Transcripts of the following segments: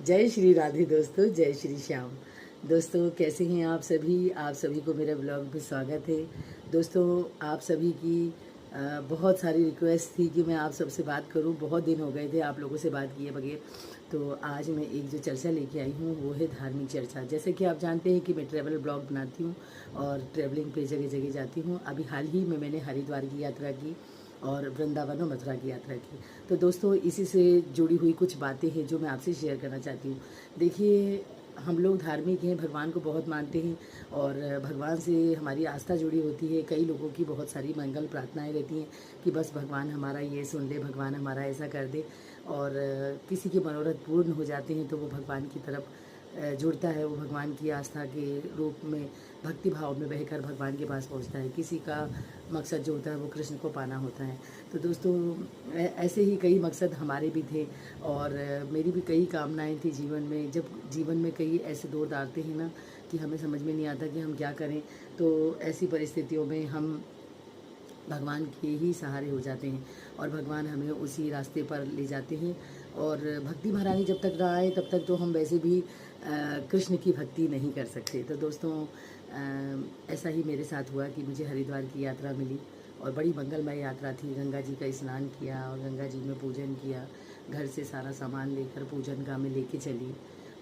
जय श्री राधे दोस्तों, जय श्री श्याम। दोस्तों कैसे हैं आप सभी? आप सभी को मेरे ब्लॉग में स्वागत है। दोस्तों आप सभी की बहुत सारी रिक्वेस्ट थी कि मैं आप सबसे बात करूं। बहुत दिन हो गए थे आप लोगों से बात किए बगैर, तो आज मैं एक जो चर्चा लेके आई हूं वो है धार्मिक चर्चा। जैसे कि आप जानते हैं कि मैं ट्रैवल ब्लॉग बनाती हूं और ट्रैवलिंग पे जगह जगह जाती हूं। अभी हाल ही में मैंने हरिद्वार की यात्रा की और वृंदावन और मथुरा की यात्रा की। तो दोस्तों इसी से जुड़ी हुई कुछ बातें हैं जो मैं आपसे शेयर करना चाहती हूँ। देखिए, हम लोग धार्मिक हैं, भगवान को बहुत मानते हैं और भगवान से हमारी आस्था जुड़ी होती है। कई लोगों की बहुत सारी मंगल प्रार्थनाएं रहती हैं कि बस भगवान हमारा ये सुन ले, भगवान हमारा ऐसा कर दे। और किसी के मनोरथ पूर्ण हो जाते हैं तो वो भगवान की तरफ जुड़ता है। वो भगवान की आस्था के रूप में भक्ति भाव में बहकर भगवान के पास पहुंचता है। किसी का मकसद जो होता है वो कृष्ण को पाना होता है। तो दोस्तों ऐसे ही कई मकसद हमारे भी थे और मेरी भी कई कामनाएं थी जीवन में। जब जीवन में कई ऐसे दौर आते हैं ना कि हमें समझ में नहीं आता कि हम क्या करें, तो ऐसी परिस्थितियों में हम भगवान के ही सहारे हो जाते हैं और भगवान हमें उसी रास्ते पर ले जाते हैं। और भक्ति महारानी जब तक रहा है तब तक तो हम वैसे भी कृष्ण की भक्ति नहीं कर सकते। तो दोस्तों ऐसा ही मेरे साथ हुआ कि मुझे हरिद्वार की यात्रा मिली और बड़ी मंगलमय यात्रा थी। गंगा जी का स्नान किया और गंगा जी में पूजन किया। घर से सारा सामान लेकर पूजन का मैं लेके चली।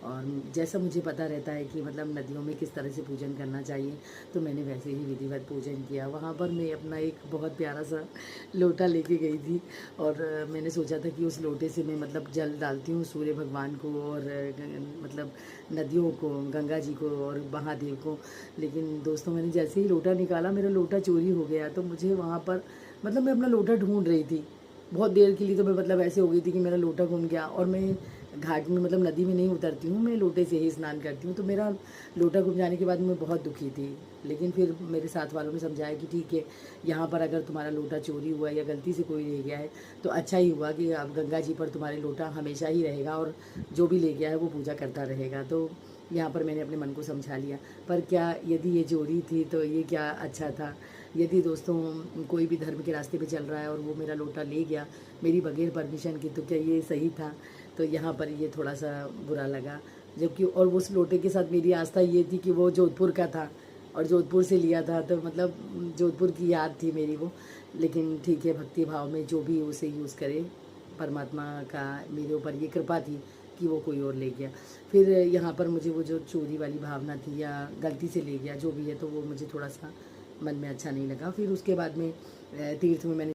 और जैसा मुझे पता रहता है कि मतलब नदियों में किस तरह से पूजन करना चाहिए, तो मैंने वैसे ही विधिवत पूजन किया। वहाँ पर मैं अपना एक बहुत प्यारा सा लोटा लेके गई थी और मैंने सोचा था कि उस लोटे से मैं मतलब जल डालती हूँ सूर्य भगवान को और मतलब नदियों को, गंगा जी को और महादेव को। लेकिन दोस्तों मैंने जैसे ही लोटा निकाला मेरा लोटा चोरी हो गया। तो मुझे वहाँ पर मतलब मैं अपना लोटा ढूंढ रही थी बहुत देर के लिए। तो मैं मतलब ऐसे हो गई थी कि मेरा लोटा गुम गया। और मैं घाट में मतलब नदी में नहीं उतरती हूँ, मैं लोटे से ही स्नान करती हूँ। तो मेरा लोटा गुम जाने के बाद मैं बहुत दुखी थी। लेकिन फिर मेरे साथ वालों ने समझाया कि ठीक है, यहाँ पर अगर तुम्हारा लोटा चोरी हुआ या गलती से कोई ले गया है तो अच्छा ही हुआ कि अब गंगा जी पर तुम्हारे लोटा हमेशा ही रहेगा और जो भी ले गया है वो पूजा करता रहेगा। तो यहाँ पर मैंने अपने मन को समझा लिया। पर क्या यदि ये चोरी थी तो ये क्या अच्छा था? यदि दोस्तों कोई भी धर्म के रास्ते पे चल रहा है और वो मेरा लोटा ले गया मेरी बगैर परमिशन की, तो क्या ये सही था? तो यहाँ पर ये थोड़ा सा बुरा लगा। जबकि और उस लोटे के साथ मेरी आस्था ये थी कि वो जोधपुर का था और जोधपुर से लिया था, तो मतलब जोधपुर की याद थी मेरी वो। लेकिन ठीक है, भक्ति भाव में जो भी उसे यूज़ करे, परमात्मा का मेरे ऊपर ये कृपा थी कि वो कोई और ले गया। फिर यहाँ पर मुझे वो जो चोरी वाली भावना थी या गलती से ले गया जो भी है, तो वो मुझे थोड़ा सा मन में अच्छा नहीं लगा। फिर उसके बाद में तीर्थ में मैंने